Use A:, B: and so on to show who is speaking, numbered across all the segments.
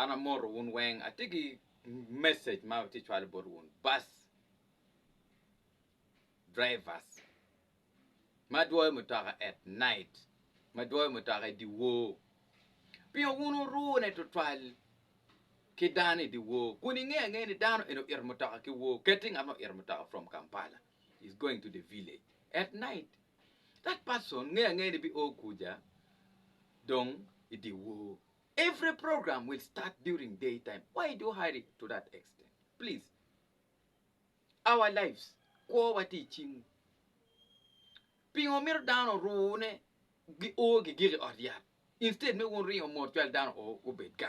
A: Dana more one wang. I think he message my teacher about one bus drivers. My boy mutara at night. My boy mutara di wo. Pio uno rune to trial. Kidani di wo. Kuninge ngeni dano eno irmutara ki wo. Getting I'm not irmutara from Kampala. He's going to the village at night. That person ngeni bi okuja. Dong di wo. Every program will start during daytime. Why do you hide it to that extent? Please. Our lives. Kwa teaching. Pingomir down or rune. Gigi or yat. Instead, me won't ring or more down or bed gang.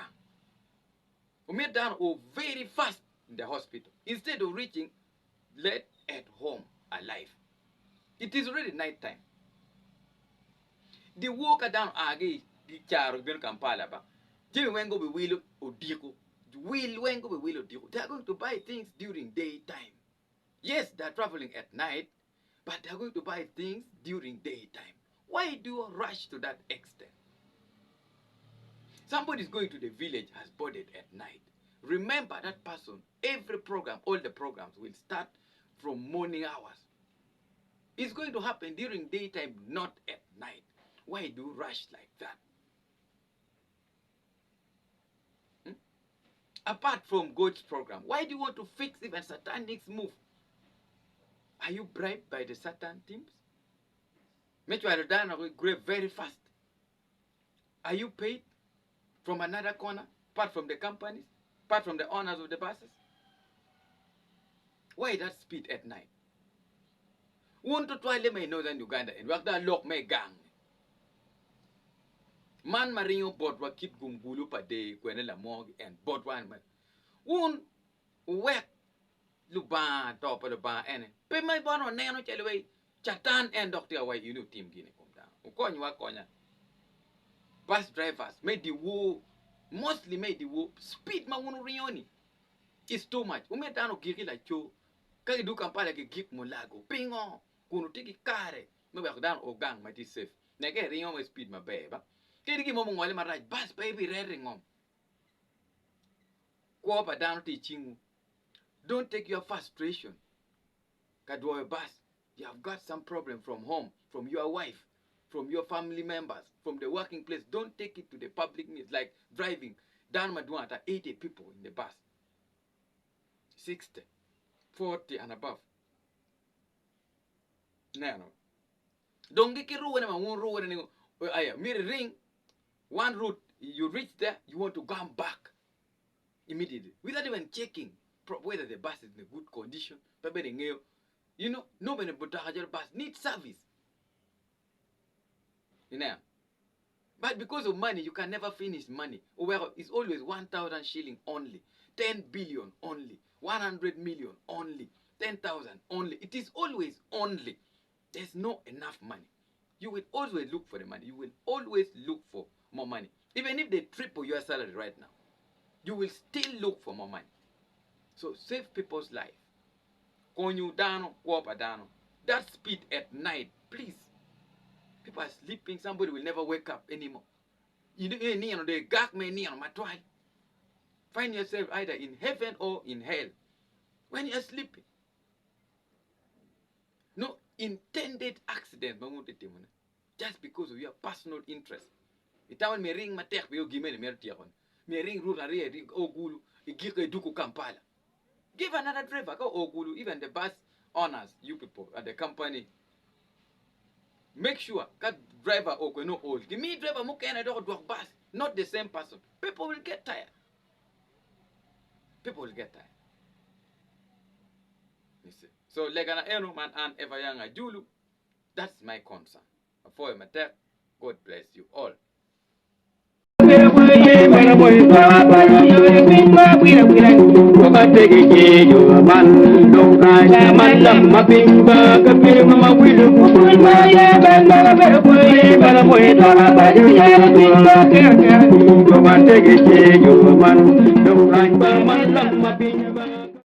A: We down very fast in the hospital. Instead of reaching late at home alive. It is already night time. The walker down agi the charo bin Kampala ba. Jimmy Wengo be willow or diko. Will Wengo be willow diko. They are going to buy things during daytime. Yes, they are traveling at night, but they are going to buy things during daytime. Why do you rush to that extent? Somebody is going to the village has boarded at night. Remember that person, every program, all the programs will start from morning hours. It's going to happen during daytime, not at night. Why do you rush like that? Apart from God's program, why do you want to fix even Satanic's move? Are you bribed by the Satan teams? Make you done grave very fast. Are you paid from another corner, apart from the companies, apart from the owners of the buses? Why that speed at night? Want to try let me know than Uganda and work that lock me gang. Man Marino Batwa keep Gumbulu per day, Gwenela Morg and Batwa. One wet Luban, top of the bar, and pay my bar on Nano Chelaway, Chatan and Doctor away, you know, Team Guinea come down. Ukonya Konya. Bus drivers made the war, mostly made the war, speed Mawunu Rioni. It's too much. Ume Dano Gigi like Cho, Kaki do Kampala Gig Mulago, ping on, Kunutiki Kare, maybe down or gang might be safe. Nege ring on speed my baby. Kiki Momo while my right, bus baby ring on. Go up down teaching. Don't take your frustration. Kadwa bus. You have got some problem from home, from your wife, from your family members, from the working place. Don't take it to the public means like driving down Madwanta, 80 people in the bus. 60, 40 and above. No. Don't get a road and one road and mirror ring. One route, you reach there, you want to come back immediately without even checking whether the bus is in a good condition. You know, nobody but the bus needs service. You know. But because of money, you can never finish money. Well, it's always 1,000 shilling only, 10 billion only, 100 million only, 10,000 only. It is always only. There's no enough money. You will always look for the money. You will always look for more money. Even if they triple your salary right now, you will still look for more money. So save people's life. Konyu dano, wapa dano. That speed at night, please. People are sleeping. Somebody will never wake up anymore. You know, they gag me near my trial. Find yourself either in heaven or in hell when you're sleeping. No intended accident, just because of your personal interest. It will me ring my tech, we give me me ring rule ring Ogulu, give Duku Kampala. Give another driver, go Ogulu, even the bus owners, you people at the company. Make sure that driver okay no old. Give me driver who can do bus, not the same person. People will get tired. People will get tired. You see. So legana eno man and ever young Ajulu. That's my concern. For my tech, God bless you all.